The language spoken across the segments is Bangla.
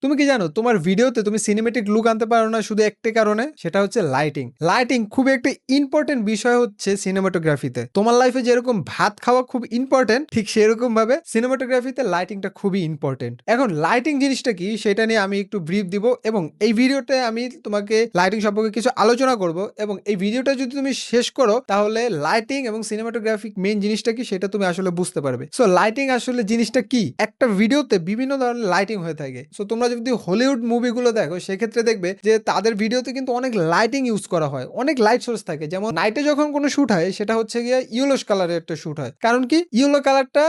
তুমি কি জানো তোমার ভিডিওতে তুমি সিনেমেটিক লুক আনতে পারো না শুধু একটি কারণে, সেটা হচ্ছে লাইটিং। লাইটিং খুব একটা ইম্পর্টেন্ট বিষয় হচ্ছে সিনেমাটোগ্রাফিতে। তোমার লাইফে যেরকম ভাত খাওয়া খুব ইম্পর্টেন্ট, ঠিক সেরকম ভাবে সিনেমাটোগ্রাফিতে লাইটিংটা খুবই ইম্পর্টেন্ট। এখন লাইটিং জিনিসটা কি সেটা নিয়ে আমি একটু ব্রিফ দিব, এবং এই ভিডিওতে আমি তোমাকে লাইটিং সম্পর্কে কিছু আলোচনা করব, এবং এই ভিডিওটা যদি তুমি শেষ করো তাহলে লাইটিং এবং সিনেমাটোগ্রাফিক মেইন জিনিসটা কি সেটা তুমি আসলে বুঝতে পারবে। সো লাইটিং আসলে জিনিসটা কি, একটা ভিডিওতে বিভিন্ন ধরনের লাইটিং হয়ে থাকে। সো তোমরা যদি হলিউড মুভিগুলো দেখো সেক্ষেত্রে দেখবে যে তাদের ভিডিওতে কিন্তু অনেক লাইটিং ইউজ করা হয়, অনেক লাইট সোর্স থাকে। যেমন নাইটে যখন কোনো শুট হয় সেটা হচ্ছে গিয়ে ইয়েলোস কালারের একটা শুট হয়, কারণ কি ইয়েলো কালারটা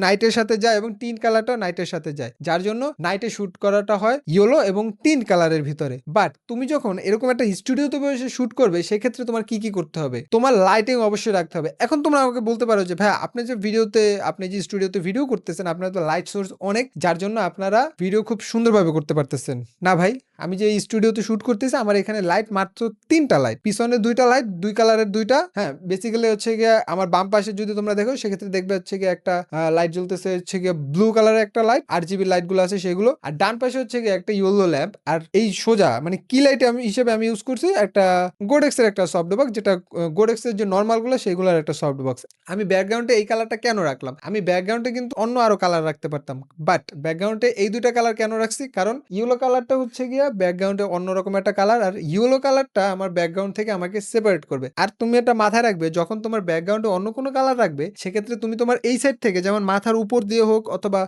নাইটের সাথে যায় এবং টিন কালারটা নাইটের সাথে যায়, যার জন্য নাইটে শুট করাটা হয় ইয়েলো এবং টিন কালারের ভিতরে। বাট তুমি যখন এরকম একটা স্টুডিওতে বসে শুট করবে সেক্ষেত্রে তোমার কি কি করতে হবে, তোমার লাইটিং অবশ্যই রাখতে হবে। এখন তোমরা আমাকে বলতে পারো যে ভাই আপনি যে ভিডিওতে, আপনি যে স্টুডিওতে ভিডিও করতেছেন আপনার তো লাইট সোর্স অনেক, যার জন্য আপনারা ভিডিও খুব সুন্দরভাবে করতে পারতেছেন। না ভাই, আমি যে স্টুডিওতে শুট করতেছি আমার এখানে লাইট মাত্র 3টা লাইট, পিছনে 2টা লাইট, 2 কালারের 2টা। হ্যাঁ, বেসিক্যালি হচ্ছে গিয়ে আমার বাম পাশে যদি তোমরা দেখো সেক্ষেত্রে দেখবে হচ্ছে গিয়ে একটা লাইট জ্বলতেছে হচ্ছে গিয়ে ব্লু কালারের একটা লাইট, RGB লাইট গুলো আছে সেগুলো। আর ডান পাশে হচ্ছে গিয়ে একটা ইয়েলো ল্যাম্প। আর এই সোজা মানে কি লাইট আমি হিসেবে আমি ইউজ করছি একটা গোডেক্স এর একটা সফট বক্স, যেটা গোডেক্স এর যে নরমাল গুলো সেগুলোর একটা সফট বক্স। আমি ব্যাকগ্রাউন্ডে এই কালারটা কেন রাখলাম, আমি ব্যাকগ্রাউন্ডে কিন্তু অন্য আরো কালার রাখতে পারতাম, বাট ব্যাকগ্রাউন্ডে এই 2টা কালার কেন রাখছি, কারণ ইয়েলো কালারটা হচ্ছে গিয়া ব্যাকগ্রাউন্ডে অন্যরকম একটা কালার, আর ইয়েলো কালারটা আমার ব্যাকগ্রাউন্ড থেকে আমাকে সেপারেট করবে। আর তুমি এটা মাথায় রাখবে, যখন তোমার ব্যাকগ্রাউন্ডে অন্য কোনো কালার রাখবে সেক্ষেত্রে তুমি তোমার এই সাইড থেকে, যেমন মাথার উপর দিয়ে হোক অথবা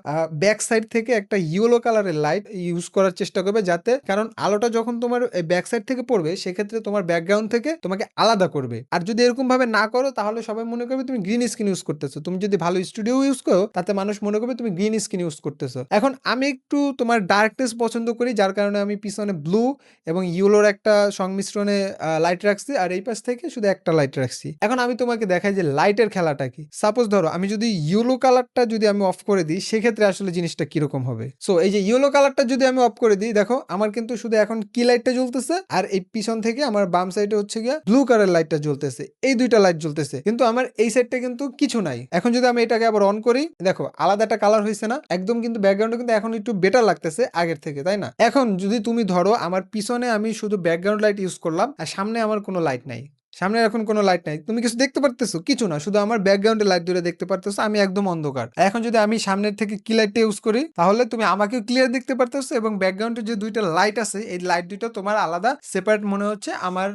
ব্যাক সাইড থেকে একটা ইয়েলো কালারের লাইট ইউজ করার চেষ্টা করবে, যাতে, কারণ আলোটা যখন তোমার ব্যাক সাইড থেকে পড়বে সেক্ষেত্রে তোমার ব্যাকগ্রাউন্ড থেকে তোমাকে আলাদা করবে। আর যদি এরকম ভাবে না করো তাহলে সবাই মনে করবে তুমি গ্রিন স্ক্রিন ইউজ করতেছো। তুমি যদি ভালো স্টুডিও ইউজ করো তাতে মানুষ মনে করবে তুমি গ্রিন স্ক্রিন ইউজ করতেছো। এখন আমি একটু তোমার ডার্কনেস পছন্দ করি, যার কারণে আমি পিছনে ব্লু এবং ইয়েলোর একটা সংমিশ্রণে লাইট রাখছি, আর এই পাশ থেকে শুধু একটা লাইট রাখছি। এখন আমি তোমাকে দেখাই যে লাইটের খেলাটা কি। সাপোজ ধরো আমি যদি ইয়েলো কালারটা যদি আমি অফ করে দিই সেক্ষেত্রে আসলে জিনিসটা কিরকম হবে। সো এই যে ইয়েলো কালারটা যদি আমি অফ করে দিই, দেখো আমার কিন্তু শুধু এখন কি লাইটটা জ্বলতেছে, আর এই পিছন থেকে আমার বাম সাইডে হচ্ছে গিয়ে ব্লু কালার লাইটটা জ্বলতেছে, এই 2টা লাইট জ্বলতেছে, কিন্তু আমার এই সাইডটা কিন্তু কিছু নাই। এখন যদি আমি এটাকে আবার অন করি, দেখো আলাদা একটা কালার হয়েছে না একদম, কিন্তু ব্যাকগ্রাউন্ডে কিন্তু এখন একটু বেটার লাগতেছে আগের থেকে, তাই না? এখন যদি তুমি ধরো আমার পিছনে আমি শুধু ব্যাকগ্রাউন্ড লাইট ইউজ করলাম আর সামনে আমার কোনো লাইট নাই, সামনে এখন কোনো লাইট নাই, তুমি কিছু দেখতে পারতেছো? কিছু না, শুধু আমার ব্যাকগ্রাউন্ডে লাইট দুটো দেখতে পারতেছো, আমি একদম অন্ধকার। এখন যদি আমি সামনের থেকে কি লাইটটা ইউজ করি তাহলে তুমি আমাকেও ক্লিয়ার দেখতে পারতেছো, এবং ব্যাকগ্রাউন্ডে যে 2টা লাইট আছে এই লাইট দুটো তোমার আলাদা সেপারেট মনে হচ্ছে। আমার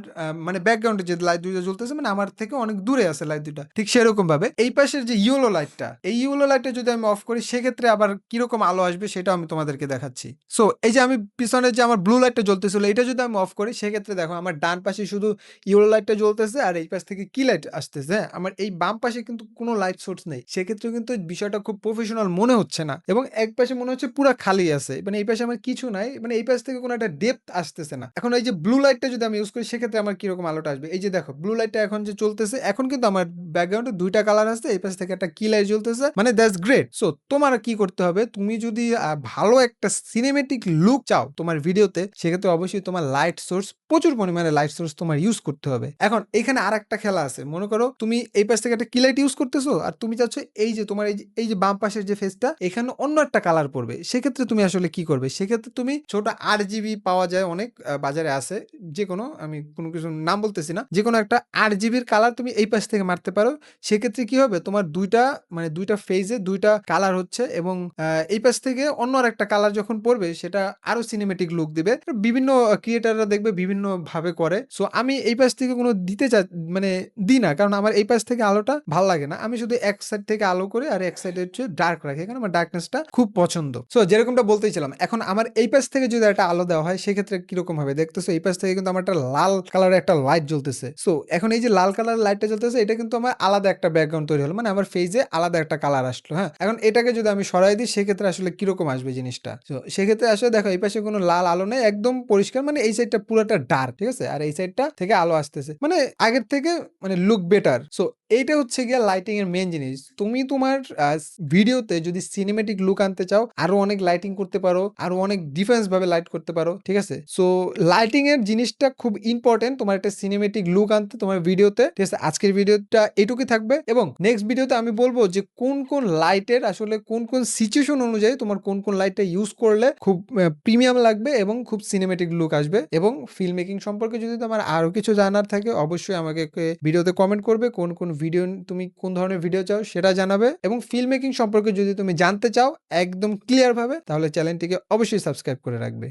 মানে ব্যাকগ্রাউন্ডে যে লাইট দুটো জ্বলতেছে মানে আমার থেকে অনেক দূরে আছে লাইট দুটা। ঠিক সেরকম ভাবে এই পাশের যে ইয়েলো লাইটটা, এই ইয়েলো লাইটটা যদি আমি অফ করি সেক্ষেত্রে আবার কিরকম আলো আসবে সেটা আমি তোমাদেরকে দেখাচ্ছি। সো এই যে আমি পিছনে যে আমার ব্লু লাইটটা জ্বলতেছিল এটা যদি আমি অফ করি সেক্ষেত্রে দেখো আমার ডান পাশে শুধু ইয়েলো লাইটটা জ্বলতেছে, আর এই পাশ থেকে কি লাইট আসতেছে, হ্যাঁ, আমার এই বাম পাশে কিন্তু কোনো লাইট সোর্স নেই। সেক্ষেত্রে কিন্তু বিষয়টা খুব প্রফেশনাল মনে হচ্ছে না, এবং এক পাশে মনে হচ্ছে পুরো খালি আছে, মানে এই পাশে আমার কিছু নাই, মানে এই পাশ থেকে কোনো একটা ডেপথ আসতেছে না। এখন এই যে ব্লু লাইটটা যদি আমি ইউজ করি সেক্ষেত্রে আমার কিরকম আলোটা আসবে, এই যে দেখো ব্লু লাইটটা এখন যে চলতেছে, এখন কিন্তু আমার ব্যাকগ্রাউন্ডে 2টা কালার আছে, এই পাশ থেকে একটা কি লাইট জ্বলতেছে, মানে দ্যাটস গ্রেট। সো তোমার কি করতে হবে, তুমি যদি ভালো একটা সিনেমেটিক লুক চাও তোমার ভিডিওতে সেক্ষেত্রে অবশ্যই তোমার লাইট সোর্স, প্রচুর পরিমাণে লাইট সোর্স তোমার ইউজ করতে হবে। এখন এখানে আর একটা খেলা আছে, মনে করো তুমি এই পাশ থেকে একটা কি লাইট ইউজ করতেছো আর তুমি চাচ্ছ এই যে তোমার এই যে বাম পাশের যে ফেসটা এখানে অন্য একটা কালার পড়বে, সেক্ষেত্রে তুমি আসলে কি করবে, সেক্ষেত্রে তুমি ছোট RGB পাওয়া যায় অনেক, বাজারে আছে, যে কোনো, আমি কোনো কিছু নাম বলতেছি না, যে কোনো একটা RGBর কালার তুমি এই পাশ থেকে মারতে পারো। সেক্ষেত্রে কি হবে, তোমার 2টা ফেজে 2টা কালার হচ্ছে, এবং এই পাশ থেকে অন্য আর একটা কালার যখন পড়বে সেটা আরো সিনেমেটিক লুক দিবে। বিভিন্ন ক্রিয়েটাররা দেখবে বিভিন্ন ভাবে করে। সো আমি এই পাশ থেকে কোনো মানে দিই না, কারণ আমার এই পাশ থেকে আলোটা ভাল লাগে না। আমি শুধু এক সাইড থেকে আলো করি আর এক সাইডে হচ্ছে ডার্ক রাখি, কারণ আমার ডার্কনেসটা খুব পছন্দ। সো যেরকমটা বলতেইছিলাম, এখন আমার এই পাশ থেকে যদি একটা আলো দেওয়া হয় সেক্ষেত্রে কিরকম হবে দেখতেছো, এই পাশ থেকে কিন্তু আমার একটা লাল কালারের একটা লাইট জ্বলতেছে। সো এখন এই যে লাল কালারের লাইটটা জ্বলতেছে এটা কিন্তু আমার আলাদা একটা ব্যাকগ্রাউন্ড তৈরি হলো, মানে আমার ফেজে আলাদা একটা কালার আসলো। হ্যাঁ, এখন এটাকে যদি আমি সরাই দিই সেক্ষেত্রে আসলে কিরকম আসবে জিনিসটা। তো সেক্ষেত্রে আসলে দেখো এই পাশে কোনো লাল আলো নেই, একদম পরিষ্কার, মানে এই সাইডটা পুরোটা ডার্ক, ঠিক আছে, আর এই সাইডটা থেকে আলো আসতেছে, মানে আগের থেকে মানে লুক বেটার। সো এইটা হচ্ছে গিয়ে লাইটিং এর মেইন জিনিস। তুমি তোমার ভিডিওতে যদি সিনেমেটিক লুক আনতে চাও, আরো অনেক লাইটিং করতে পারো, আরো অনেক ডিফারেন্স ভাবে লাইট করতে পারো। ঠিক আছে? সো লাইটিং এর জিনিসটা খুব ইম্পোর্টেন্ট তোমার একটা সিনেমেটিক লুক আনতে তোমার ভিডিওতে। ঠিক আছে? আজকের ভিডিওটা এটুকুই থাকবে এবং নেক্সট ভিডিওতে আমি বলবো যে কোন লাইটের আসলে কোন সিচুয়েশন অনুযায়ী তোমার কোন লাইটটা ইউজ করলে খুব প্রিমিয়াম লাগবে এবং খুব সিনেমেটিক লুক আসবে। এবং ফিল্ম মেকিং সম্পর্কে যদি তোমার আরো কিছু জানার থাকে অবশ্যই আমাকে ভিডিওতে কমেন্ট করবে। কোন ভিডিও তুমি কোন ধরনের ভিডিও চাও সেটা জানাবে এবং ফিল্ম মেকিং সম্পর্কে যদি তুমি জানতে চাও একদম ক্লিয়ার ভাবে তাহলে চ্যানেলটিকে অবশ্যই সাবস্ক্রাইব করে রাখবে।